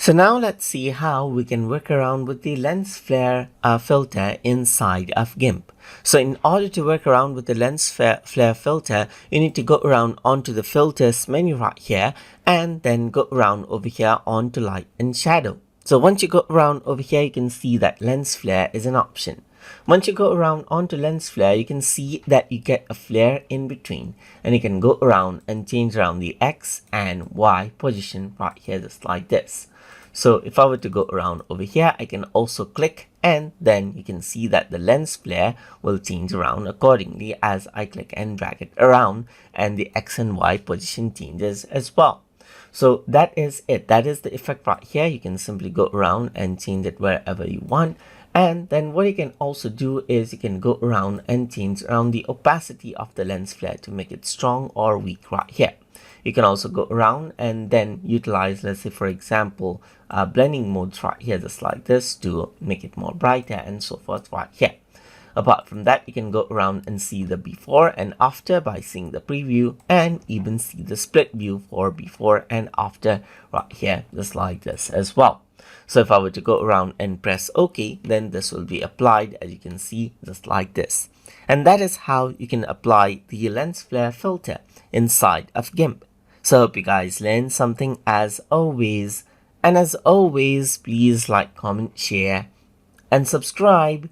So now let's see how we can work around with the Lens Flare filter inside of GIMP. So in order to work around with the Lens Flare filter, you need to go around onto the filters menu right here and then go around over here onto light and shadow. So once you go around over here, you can see that Lens Flare is an option. Once you go around onto Lens Flare, you can see that you get a flare in between, and you can go around and change around the X and Y position right here just like this. So if I were to go around over here, I can also click, and then you can see that the lens flare will change around accordingly as I click and drag it around, and the X and Y position changes as well. So that is it. That is the effect right here. You can simply go around and change it wherever you want. And then what you can also do is you can go around and change around the opacity of the lens flare to make it strong or weak right here. You can also go around and then utilize, let's say for example, blending modes right here just like this to make it more brighter and so forth right here. Apart from that, you can go around and see the before and after by seeing the preview, and even see the split view for before and after right here just like this as well. So if I were to go around and press OK, then this will be applied, as you can see, just like this. And that is how you can apply the lens flare filter inside of GIMP. So I hope you guys learned something as always. And as always, please like, comment, share, and subscribe.